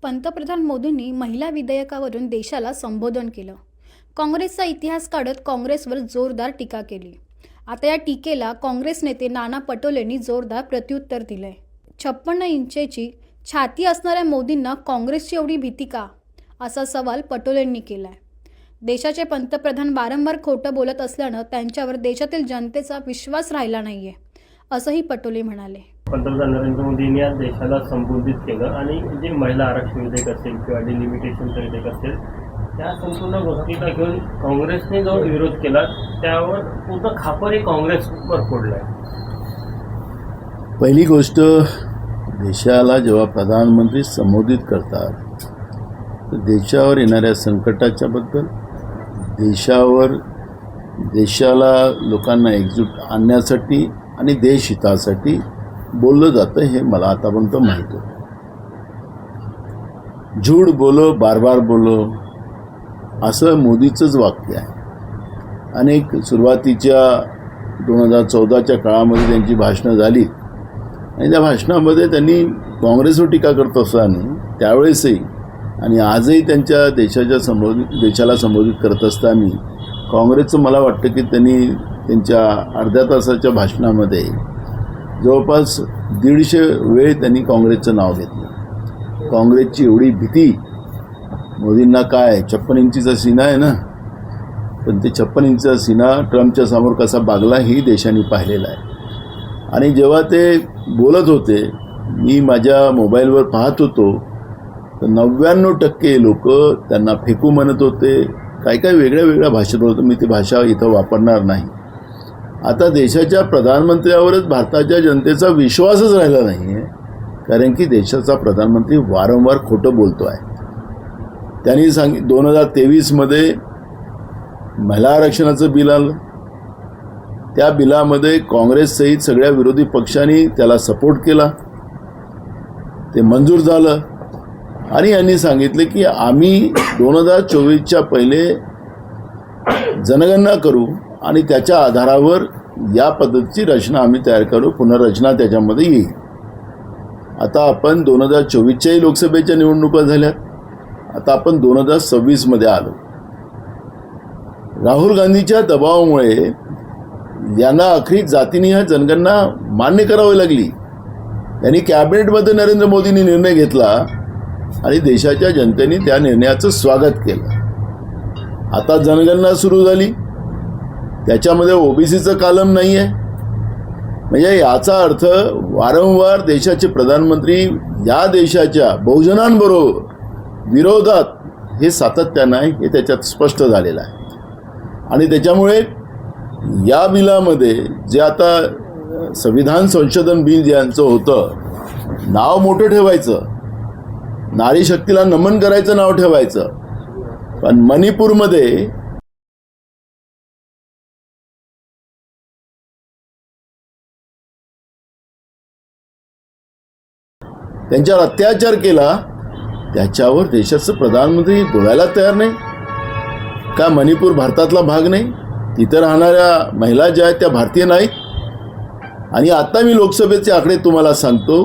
पंतप्रधान मोदींनी महिला विधेयकावरून देशाला संबोधन केलं. काँग्रेसचा इतिहास काढत काँग्रेसवर जोरदार टीका केली. आता या टीकेला काँग्रेस नेते नाना पटोलेंनी जोरदार प्रत्युत्तर दिलंय. 56 इंचेची छाती असणाऱ्या मोदींना काँग्रेसची एवढी भीती का, असा सवाल पटोलेंनी केलाय. देशाचे पंतप्रधान वारंवार खोटं बोलत असल्यानं त्यांच्यावर देशातील जनतेचा विश्वास राहिला नाहीये, असंही पटोले म्हणाले. पंतप्रधान नरेंद्र मोदींनी आज देशाला संबोधित केलं आणि जे महिला आरक्षण विधेयक असेल किंवा डिलिमिटेशन विधेयक असेल त्या संपूर्ण गोष्टीला घेऊन काँग्रेसने जो विरोध केला त्यावर पूर्ण खापरही काँग्रेसवर फोडलाय. पहिली गोष्ट, देशाला जेव्हा प्रधानमंत्री संबोधित करतात तर देशावर येणाऱ्या संकटाच्या बद्दल, देशाला लोकांना एकजूट आणण्यासाठी आणि देशहितासाठी बोललं जातं हे मला आतापर्यंत माहीत होतं. झूठ बोलो बार बार बोलो असं मोदीचंच वाक्य आहे. अनेक सुरुवातीच्या 2014च्या काळामध्ये त्यांची भाषणं झाली आणि त्या भाषणामध्ये त्यांनी काँग्रेसवर टीका करत असताना त्यावेळेसही आणि आजही त्यांच्या देशाला संबोधित करत असताना काँग्रेसचं मला वाटतं की त्यांनी त्यांच्या अर्ध्या तासाच्या भाषणामध्ये जवळपास 150 वेळ त्यांनी काँग्रेसचं नाव घेतलं. काँग्रेसची एवढी भीती मोदींना काय, 56 इंचीचा सीना आहे ना, पण ते 56 इंचचा सीना ट्रम्पच्या समोर कसा बागला ही देशाने पाहिलेला आहे. आणि जेव्हा ते बोलत होते, मी माझ्या मोबाईलवर पाहत होतो तर 99% लोक त्यांना फेकू म्हणत होते, काय वेगळ्या भाषेत बोलतो. मी ती भाषा इथं वापरणार नाही. आता देशाच्या प्रधानमंत्र्यावरच भारताच्या जनतेचा विश्वासच राहिला नाही आहे, कारण की देशाचा प्रधानमंत्री वारंवार खोटं बोलतो आहे. त्यांनी 2023मध्ये महिला आरक्षणाचं बिल आलं. त्या बिलामध्ये काँग्रेससहित सगळ्या विरोधी पक्षांनी त्याला सपोर्ट केला, ते मंजूर झालं आणि यांनी सांगितले की आम्ही 2024च्या पहिले जनगणना करू आणि त्याच्या आधारावर या पद्धतीची रचना आम्ही तयार करू, पुनर्रचना त्याच्यामध्ये येईल. आता आपण 2024च्याही लोकसभेच्या निवडणुका झाल्यात, आता आपण 2026मध्ये आलो. राहुल गांधीच्या दबावामुळे यांना अखेर जातीनिहाय जनगणना मान्य करावी लागली. यांनी कॅबिनेटमध्ये नरेंद्र मोदींनी निर्णय घेतला आणि देशाच्या जनतेने त्या निर्णयाचं स्वागत केलं. आता जनगणना सुरू झाली, त्याच्यामध्ये ओबीसीचं कॉलम नाही आहे. म्हणजे याचा अर्थ वारंवार देशाचे प्रधानमंत्री या देशाच्या बहुजनांबरोबर विरोधात हे सातत्यानं आहे, हे त्याच्यात स्पष्ट झालेलं आहे. आणि त्याच्यामुळे या बिलामध्ये जे आता संविधान संशोधन बिल ज्यांचं होतं, नाव मोठं ठेवायचं, नारी शक्तीला नमन करायचं नाव ठेवायचं, पण मणिपूरमध्ये त्यांच्यावर अत्याचार केला, त्याच्यावर देशाचं प्रधानमंत्री बोलायला तयार नाही का? मणिपूर भारतातला भाग नाही, तिथं राहणाऱ्या महिला ज्या आहेत त्या भारतीय नाहीत. आणि आता मी लोकसभेचे आकडे तुम्हाला सांगतो.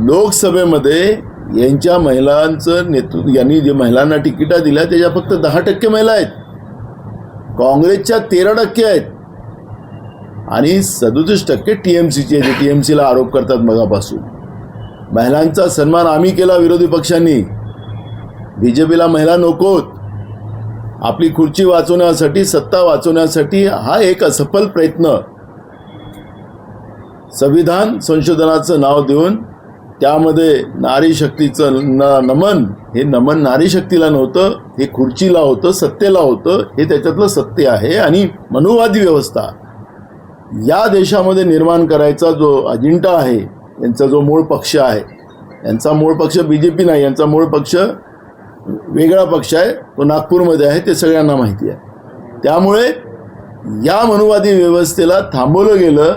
लोकसभेमध्ये यांच्या महिलांचं नेतृत्व, यांनी जे महिलांना तिकिटा दिल्या त्याच्या फक्त 10% महिला आहेत, काँग्रेसच्या 13% आहेत आणि 37% TMCचे, जे TMCला आरोप करतात मगापासून. महिलांचा सन्मान आम्ही केला विरोधी पक्षांनी. BJPला महिला नकोत. आपली खुर्ची वाचवण्यासाठी, सत्ता वाचवण्यासाठी हा एक असफल प्रयत्न. संविधान संशोधनाचं नाव देऊन त्यामध्ये नारी शक्तीचं नमन, हे नमन नारी शक्तीला नव्हतं, हे खुर्चीला होतं, सत्तेला होतं. हे त्याच्यातलं सत्य आहे. आणि मनुवादी व्यवस्था या देशामध्ये निर्माण करायचा जो अजेंडा आहे, यांचा जो मूळ पक्ष आहे, यांचा मूळ पक्ष BJP नाही, यांचा मूळ पक्ष वेगळा पक्ष आहे, तो नागपूरमध्ये आहे, ते सगळ्यांना माहिती आहे. त्यामुळे या मनुवादी व्यवस्थेला थांबवलं गेलं.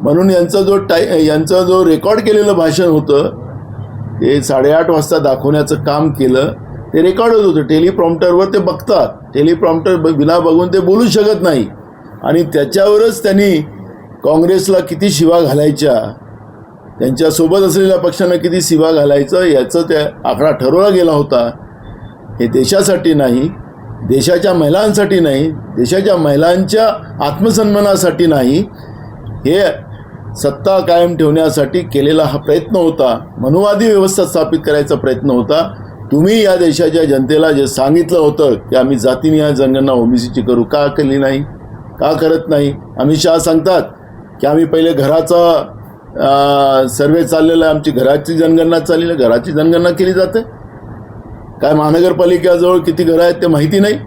म्हणून यांचं जो रेकॉर्ड केलेलं भाषण होतं ते 8:30 वाजता दाखवण्याचं काम केलं. ते रेकॉर्ड होत होतं, टेलिप्रॉम्प्टरवर ते बघतात, टेलिप्रॉम्प्टर बिना बघून ते बोलू शकत नाही. आणि त्याच्यावरच त्यांनी काँग्रेसला किती शिवा घालायच्या त्यांच्यासोबत असलेल्या पक्षांना किती सेवा घालायचं याचं त्या आकडा ठरवला गेला होता. हे देशासाठी नाही, देशाच्या महिलांसाठी नाही, देशाच्या महिलांच्या आत्मसन्मानासाठी नाही, हे सत्ता कायम ठेवण्यासाठी केलेला हा प्रयत्न होता. मनुवादी व्यवस्था स्थापित करायचा प्रयत्न होता. तुम्ही या देशाच्या जनतेला जे सांगितलं होतं की आम्ही जातीनिहाय जनगणना ओबीसीची करू, का केली नाही, का करत नाही? अमित शहा सांगतात की आम्ही पहिले घराचा सर्वे चाललेला आहे, आमची घराची जनगणना चाललेली आहे. घराची जनगणना केली जाते काय? महानगरपालिकेजवळ किती घरं आहेत ते माहिती नाही,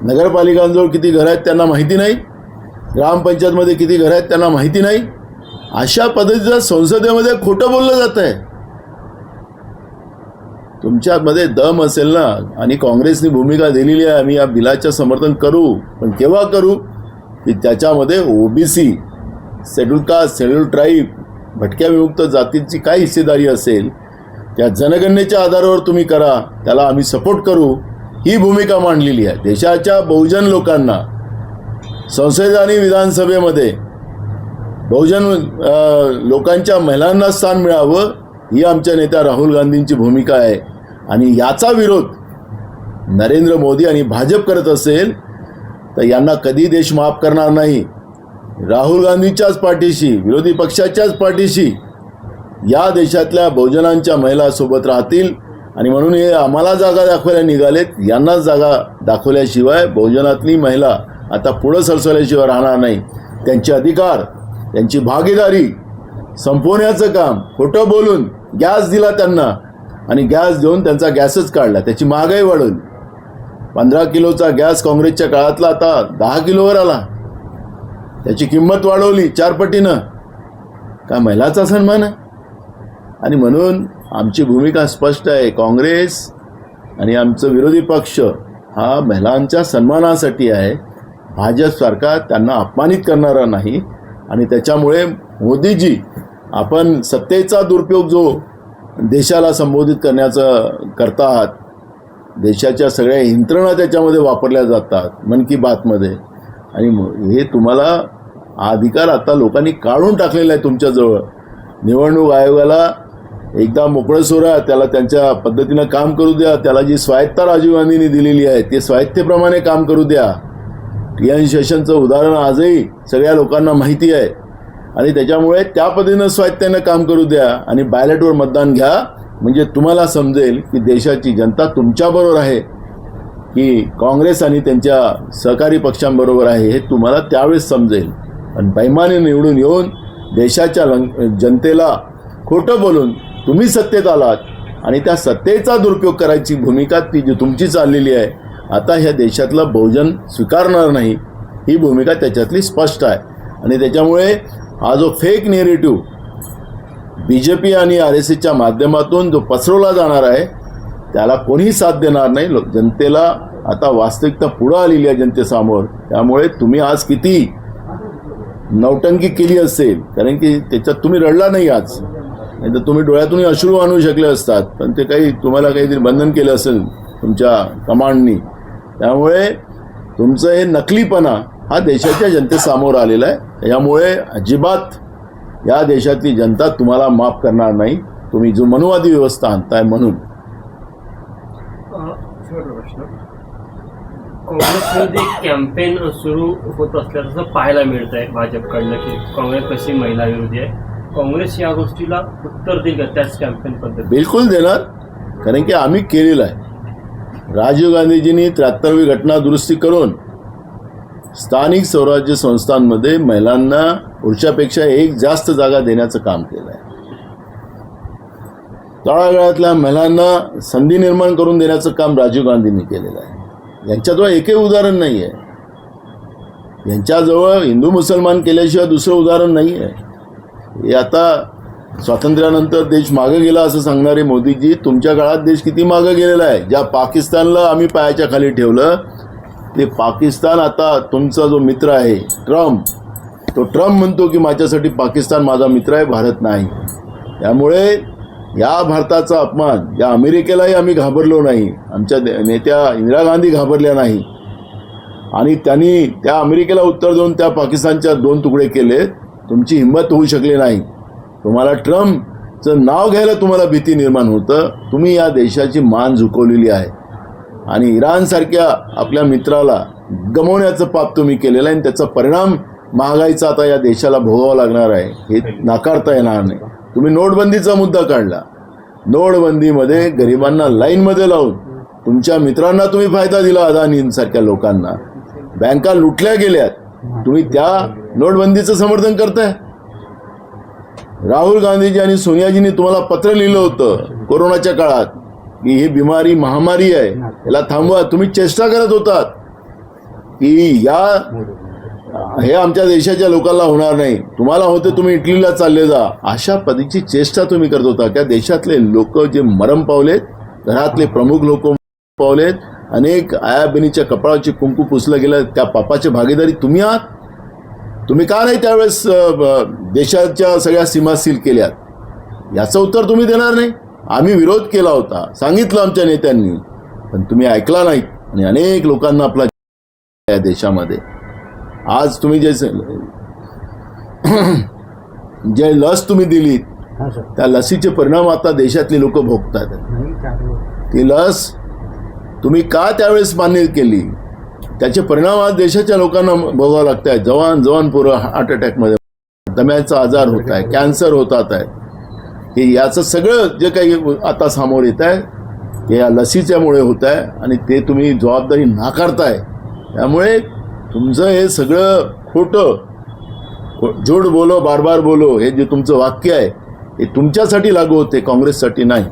नगरपालिकांजवळ किती घरं आहेत त्यांना माहिती नाही, ग्रामपंचायतमध्ये किती घरं आहेत त्यांना माहिती नाही. अशा पद्धतीचं संसदेमध्ये खोटं बोललं जात आहे. तुमच्यामध्ये दम असेल ना, आणि काँग्रेसने भूमिका दिलेली आहे आम्ही या बिलाचं समर्थन करू, पण केव्हा करू की त्याच्यामध्ये OBC, schedule caste, schedule tribe, भटक्या विमुक्त जातींची काय हिस्सेदारी असेल त्या जनगणनेच्या आधारावर तुम्ही करा, त्याला आम्ही सपोर्ट करू, ही भूमिका मांडलेली आहे. देशाच्या बहुजन लोकांना संसद आणि विधानसभेमध्ये बहुजन लोकांच्या महिलांना स्थान मिळावं, ही आमच्या नेत्या राहुल गांधींची भूमिका आहे. आणि याचा विरोध नरेंद्र मोदी आणि भाजप करत असेल तर यांना कधी देश माफ करणार नाही. राहुल गांधीच्याच पाठीशी, विरोधी पक्षाच्याच पाठीशी या देशातल्या बहुजनांच्या महिला सोबत राहतील. आणि म्हणून हे आम्हाला जागा दाखवायला निघालेत, यांना जागा दाखवल्याशिवाय बहुजनातली महिला आता पुढं सरसवल्याशिवाय राहणार नाही. त्यांचे अधिकार, त्यांची भागीदारी संपवण्याचं काम खोटं बोलून गॅस दिला त्यांना, आणि गॅस देऊन त्यांचा गॅसच काढला, त्याची महागाई वाढवली. 15 किलोचा गॅस काँग्रेसच्या काळातला आता 10 किलोवर आला, त्याची किंमत वाढवली 4 पटीनं. काय महिलाचा सन्मान आहे? आणि म्हणून आमची भूमिका स्पष्ट आहे. काँग्रेस आणि आमचं विरोधी पक्ष हा महिलांच्या सन्मानासाठी आहे. भाजपसारखा त्यांना अपमानित करणारा नाही. आणि त्याच्यामुळे मोदीजी, आपण सत्तेचा दुरुपयोग जो देशाला संबोधित करण्याचं करत आहात, देशाच्या सगळ्या यंत्रणा त्याच्यामध्ये वापरल्या जातात मन की बातमध्ये, आणि हे तुम्हाला अधिकार आता लोकांनी काढून टाकलेला आहे तुमच्याजवळ. निवडणूक आयोगाला एकदा मोकळं सोडा, त्याला त्यांच्या पद्धतीनं काम करू द्या. त्याला जी स्वायत्ता राजीव गांधींनी दिलेली आहे ते स्वायत्तेप्रमाणे काम करू द्या. टी.एन. शेषनचं उदाहरण आजही सगळ्या लोकांना माहिती आहे. आणि त्याच्यामुळे त्या पद्धतीनं स्वायत्तेनं काम करू द्या आणि बॅलेटवर मतदान घ्या, म्हणजे तुम्हाला समजेल की देशाची जनता तुमच्याबरोबर आहे की काँग्रेस आणि त्यांच्या सहकारी पक्षांबरोबर आहे, हे तुम्हाला त्यावेळेस समजेल. पण बैमाने निवडून येऊन देशाच्या जनतेला खोटं बोलून तुम्ही सत्तेत आलात, आणि त्या सत्तेचा दुरुपयोग करायची भूमिका ती जी तुमची चाललेली आहे, आता ह्या देशातला बहुजन स्वीकारणार नाही, ही भूमिका त्याच्यातली स्पष्ट आहे. आणि त्याच्यामुळे हा जो फेक नेरेटिव्ह BJP आणि RSSच्या माध्यमातून जो पसरवला जाणार आहे त्याला कोणीही साथ देणार नाही. जनतेला आता वास्तविकता पुढं आलेली आहे जनतेसमोर. त्यामुळे तुम्ही आज किती नौटंकी केली असेल, कारण की त्याच्यात तुम्ही रडला नाही आज, नाही तर तुम्ही डोळ्यातूनही अश्रू आणू शकले असतात, पण ते काही तुम्हाला काहीतरी बंधन केलं असेल तुमच्या कमांडनी. त्यामुळे तुमचं हे नकलीपणा हा देशाच्या जनतेसमोर आलेला आहे. त्यामुळे अजिबात या देशातली जनता तुम्हाला माफ करणार नाही, तुम्ही जो मनुवादी व्यवस्था आणताय म्हणून. काँग्रेसमध्ये कॅम्पेन सुरू होत असल्याचं पाहायला मिळत आहे भाजपकडनं की काँग्रेस कशी महिला विरोधी आहे. काँग्रेस या गोष्टीला उत्तर देईल का त्याच कॅम्पेन पद्धती? बिलकुल देणार, कारण की आम्ही केलेलं आहे. राजीव गांधीजींनी 73वी घटना दुरुस्ती करून स्थानिक स्वराज्य संस्थांमध्ये महिलांना पुरुषापेक्षा एक जास्त जागा देण्याचं काम केलं आहे. तळागाळातल्या महिलांना संधी निर्माण करून देण्याचं काम राजीव गांधींनी केलेलं आहे. यांच्याजवळ एकही उदाहरण नाही आहे. यांच्याजवळ हिंदू मुसलमान केल्याशिवाय दुसरं उदाहरण नाही आहे. हे आता स्वातंत्र्यानंतर देश मागं गेला असं सांगणारे मोदीजी, तुमच्या काळात देश किती मागं गेलेला आहे. ज्या पाकिस्तानला आम्ही पायाच्या खाली ठेवलं, ते पाकिस्तान आता तुमचा जो मित्र आहे ट्रम्प, तो ट्रम्प म्हणतो की माझ्यासाठी पाकिस्तान माझा मित्र आहे, भारत नाही. त्यामुळे या भारताचा अपमान, या अमेरिकेलाही आम्ही घाबरलो नाही, आमच्या नेत्या इंदिरा गांधी घाबरल्या नाही, आणि त्यांनी त्या अमेरिकेला उत्तर देऊन त्या पाकिस्तानच्या 2 तुकडे केले. तुमची हिंमत होऊ शकली नाही. तुम्हाला ट्रम्पचं नाव घ्यायला तुम्हाला भीती निर्माण होतं. तुम्ही या देशाची मान झुकवलेली आहे आणि इराणसारख्या आपल्या मित्राला गमावण्याचं पाप तुम्ही केलेलं आहे आणि त्याचा परिणाम महागाईचा आता या देशाला भोगावा लागणार आहे. हे नाकारता येणार नाही. तुम्ही नोटबंदीचा मुद्दा काढला. नोटबंदीमध्ये गरिबांना लाईनमध्ये लावून तुमच्या मित्रांना तुम्ही फायदा दिला. अदानींसारख्या लोकांना बँका लुटल्या गेल्यात. तुम्ही त्या नोटबंदीचं समर्थन करताय. राहुल गांधीजी आणि सोनियाजींनी तुम्हाला पत्र लिहिलं होतं कोरोनाच्या काळात की ही बिमारी महामारी आहे, याला थांबवा. तुम्ही चेष्टा करत होतात की हे आमच्या देशाच्या लोकांना होणार नाही. तुम्हाला होते तुम्ही इटलीला चालले जा. अशा पद्धतीची चेष्टा तुम्ही करत होता. त्या देशातले लोक जे मरण पावलेत, घरातले प्रमुख लोक पावलेत, अनेक आयाबहिणीच्या कपाळाची कुंकू पुसलं गेलं, त्या पापाची भागीदारी तुम्ही आहात. तुम्ही का नाही त्यावेळेस देशाच्या सगळ्या सीमा सील केल्यात? याचं उत्तर तुम्ही देणार नाही. आम्ही विरोध केला होता, सांगितलं आमच्या नेत्यांनी, पण तुम्ही ऐकला नाहीत आणि अनेक लोकांना आपला या देशामध्ये आज तुम्ही जे लस तुम्ही दिलीत त्या लसीचे परिणाम आता देशातली लोक भोगतात. ती लस तुम्ही का त्यावेळेस मान्य केली? त्याचे परिणाम आज देशाच्या लोकांना भोगावं लागत आहेत. जवान पोरं हार्ट अटॅकमध्ये, दम्याचा आजार होत आहे, कॅन्सर होतात आहे. हे याचं सगळं जे काही आता समोर येत आहे हे या लसीच्यामुळे होत आहे आणि ते तुम्ही जबाबदारी नाकारताय. त्यामुळे तुमचं हे सगळं खोटं, झूठ बोलो बार बार बोलो, हे जे तुमचं वाक्य आहे हे तुमच्यासाठी लागू होते, काँग्रेससाठी नाही.